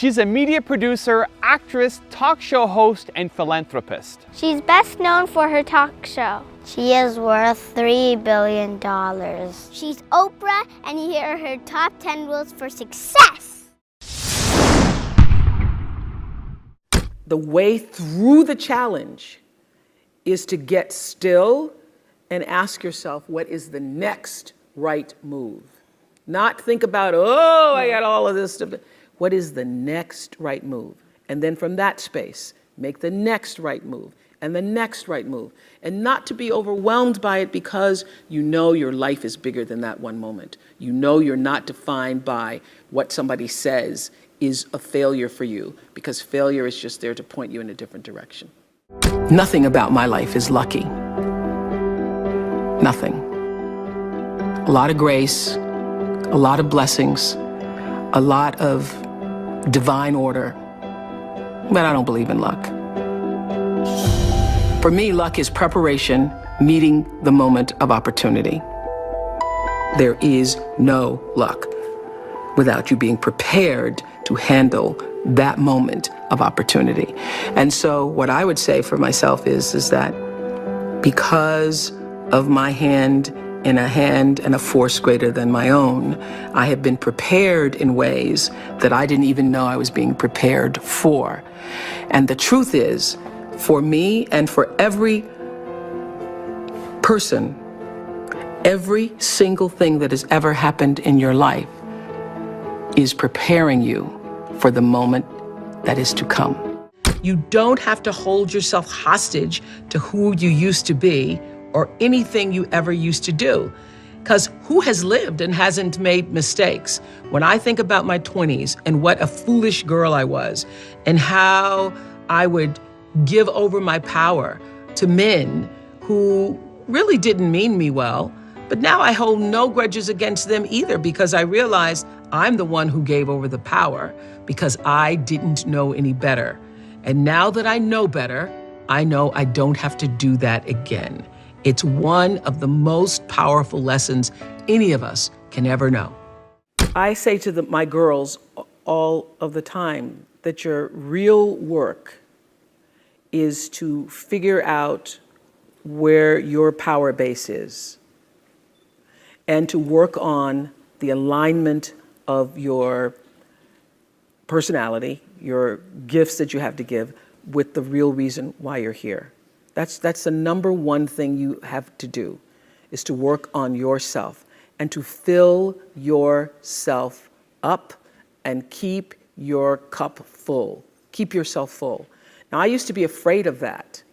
She's a media producer, actress, talk show host, and philanthropist. She's best known for her talk show. She is worth $3 billion. She's Oprah, and here are her top 10 rules for success. The way through the challenge is to get still and ask yourself, what is the next right move? Not think about, oh, I got all of this stuff. What is the next right move? And then from that space, make the next right move and the next right move. And not to be overwhelmed by it because you know your life is bigger than that one moment. You know you're not defined by what somebody says is a failure for you, because failure is just there to point you in a different direction. Nothing about my life is lucky. Nothing. A lot of grace, a lot of blessings, a lot of divine order, but I don't believe in luck. For me, luck is preparation meeting the moment of opportunity. There is no luck without you being prepared to handle that moment of opportunity. And so what I would say for myself is that because of my hand and a force greater than my own, I have been prepared in ways that I didn't even know I was being prepared for. And the truth is, for me and for every person, every single thing that has ever happened in your life is preparing you for the moment that is to come. You don't have to hold yourself hostage to who you used to be or anything you ever used to do. Because who has lived and hasn't made mistakes? When I think about my 20s and what a foolish girl I was and how I would give over my power to men who really didn't mean me well, but now I hold no grudges against them either, because I realized I'm the one who gave over the power because I didn't know any better. And now that I know better, I know I don't have to do that again. It's one of the most powerful lessons any of us can ever know. I say to my girls all of the time that your real work is to figure out where your power base is and to work on the alignment of your personality, your gifts that you have to give, with the real reason why you're here. That's the number one thing you have to do, is to work on yourself and to fill yourself up and keep your cup full. Keep yourself full. Now, I used to be afraid of that.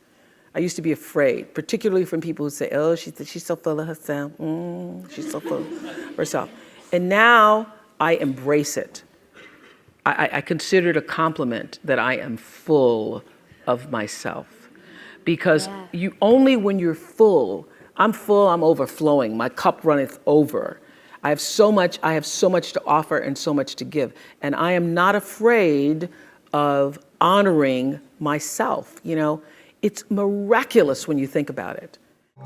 I used to be afraid, particularly from people who say, oh, she's so full of herself. She's so full of herself. And now I embrace it. I consider it a compliment that I am full of myself. Because you only when you're full, I'm overflowing, my cup runneth over. I have so much to offer and so much to give. And I am not afraid of honoring myself. You know, it's miraculous when you think about it.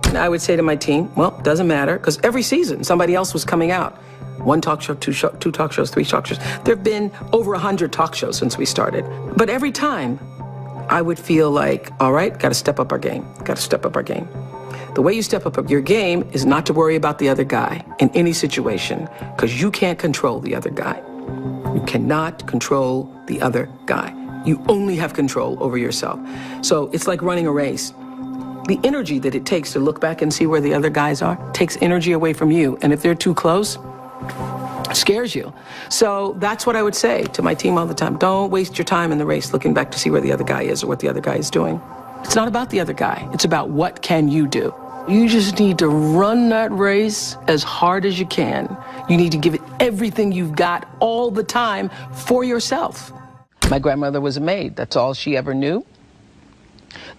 And I would say to my team, well, doesn't matter, because every season somebody else was coming out. One talk show, two talk shows, three talk shows. There have been over 100 talk shows since we started. But every time I would feel like, all right, got to step up our game, got to step up our game. The way you step up your game is not to worry about the other guy in any situation, because you can't control the other guy. You cannot control the other guy. You only have control over yourself. So it's like running a race. The energy that it takes to look back and see where the other guys are takes energy away from you. And if they're too close, it scares you. So that's what I would say to my team all the time. Don't waste your time in the race looking back to see where the other guy is or what the other guy is doing. It's not about the other guy. It's about what can you do. You just need to run that race as hard as you can. You need to give it everything you've got all the time for yourself. My grandmother was a maid. That's all she ever knew.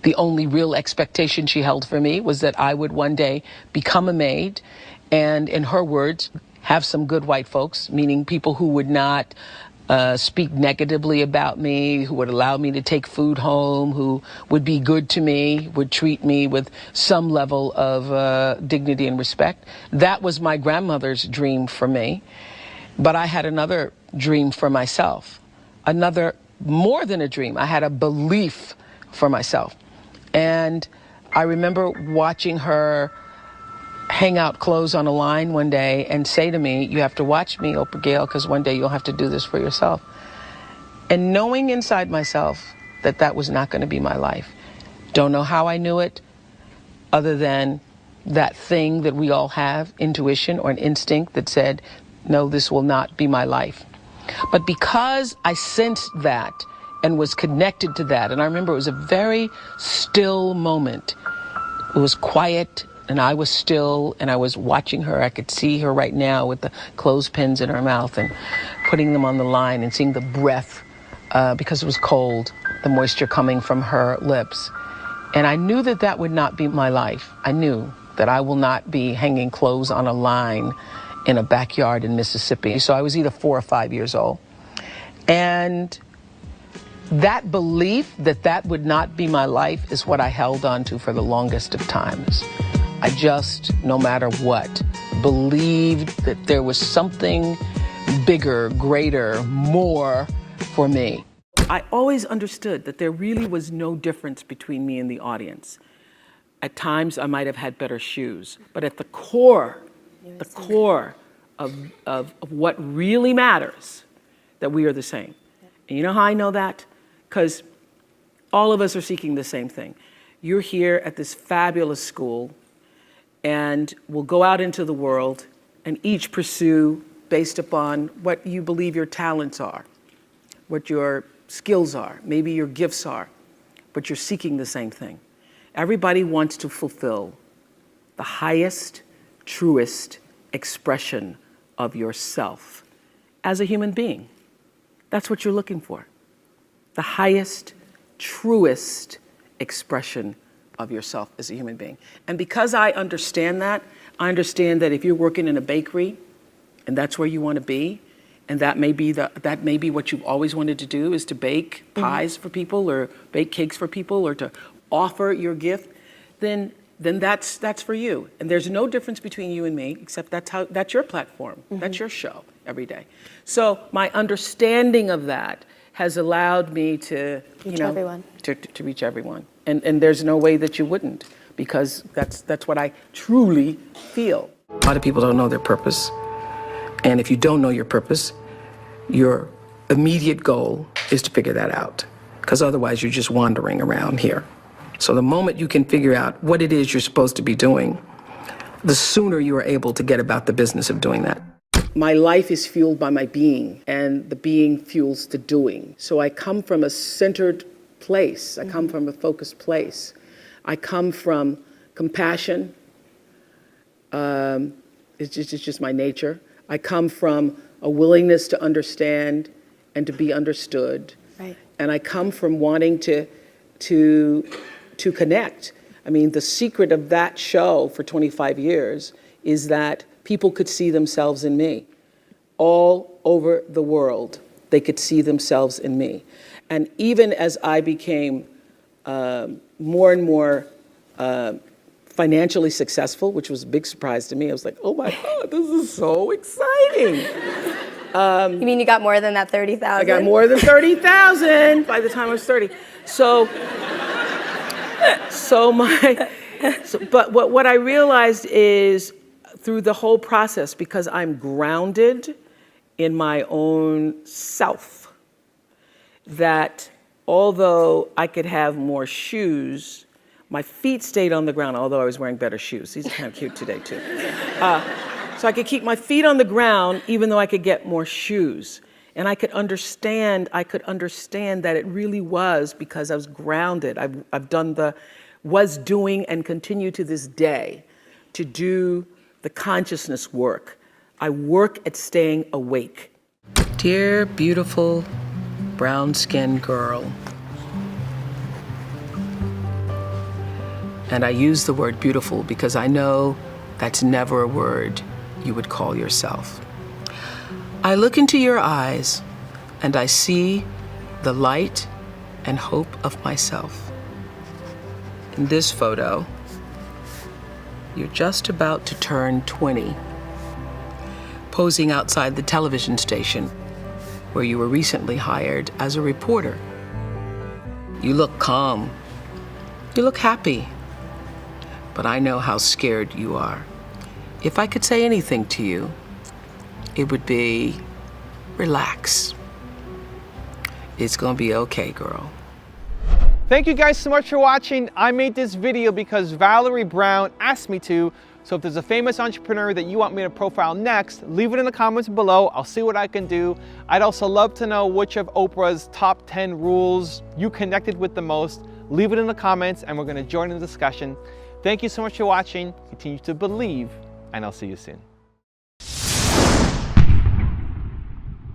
The only real expectation she held for me was that I would one day become a maid and, in her words, have some good white folks, meaning people who would not speak negatively about me, who would allow me to take food home, who would be good to me, would treat me with some level of dignity and respect. That was my grandmother's dream for me. But I had another dream for myself, another, more than a dream. I had a belief for myself. And I remember watching her hang out clothes on a line one day and say to me, "You have to watch me, Oprah Gail, because one day you'll have to do this for yourself." And knowing inside myself that that was not going to be my life. Don't know how I knew it, other than that thing that we all have, intuition or an instinct that said, no, this will not be my life. But because I sensed that and was connected to that, and I remember it was a very still moment. It was quiet, and I was still, and I was watching her. I could see her right now with the clothespins in her mouth and putting them on the line and seeing the breath, because it was cold, the moisture coming from her lips. And I knew that that would not be my life. I knew that I will not be hanging clothes on a line in a backyard in Mississippi. So I was either 4 or 5 years old. And that belief that that would not be my life is what I held on to for the longest of times. I just, no matter what, believed that there was something bigger, greater, more for me. I always understood that there really was no difference between me and the audience. At times, I might have had better shoes, but at the core of what really matters, that we are the same. And you know how I know that? Because all of us are seeking the same thing. You're here at this fabulous school, and we'll go out into the world and each pursue based upon what you believe your talents are, what your skills are, maybe your gifts are, but you're seeking the same thing. Everybody wants to fulfill the highest, truest expression of yourself as a human being. That's what you're looking for. The highest, truest expression of yourself as a human being. And because I understand that if you're working in a bakery and that's where you want to be, and that may be what you've always wanted to do, is to bake pies for people or bake cakes for people or to offer your gift, then that's for you. And there's no difference between you and me, except that's your platform. That's your show every day. So my understanding of that has allowed me to reach everyone. To reach everyone. And there's no way that you wouldn't, because that's what I truly feel. A lot of people don't know their purpose. And if you don't know your purpose, your immediate goal is to figure that out, because otherwise you're just wandering around here. So the moment you can figure out what it is you're supposed to be doing, the sooner you are able to get about the business of doing that. My life is fueled by my being, and the being fuels the doing. So I come from a centered place. I come from a focused place. I come from compassion. It's just my nature. I come from a willingness to understand and to be understood. Right. And I come from wanting to connect. I mean, the secret of that show for 25 years is that people could see themselves in me. All over the world, they could see themselves in me. And even as I became more and more financially successful, which was a big surprise to me, I was like, oh my God, this is so exciting. You mean you got more than that 30,000? I got more than 30,000 by the time I was 30. But what I realized is, through the whole process, because I'm grounded in my own self, that although I could have more shoes, my feet stayed on the ground, although I was wearing better shoes. These are kind of cute today, too. So I could keep my feet on the ground, even though I could get more shoes. And I could understand that it really was because I was grounded. I've done was doing and continue to this day to do the consciousness work. I work at staying awake. Dear, beautiful, brown-skinned girl. And I use the word beautiful because I know that's never a word you would call yourself. I look into your eyes and I see the light and hope of myself. In this photo, you're just about to turn 20, posing outside the television station where you were recently hired as a reporter. You look calm. You look happy. But I know how scared you are. If I could say anything to you, it would be, relax. It's gonna be okay, girl. Thank you guys so much for watching. I made this video because Valerie Brown asked me to. So if there's a famous entrepreneur that you want me to profile next, leave it in the comments below. I'll see what I can do. I'd also love to know which of Oprah's top 10 rules you connected with the most. Leave it in the comments and we're gonna join in the discussion. Thank you so much for watching. Continue to believe, and I'll see you soon.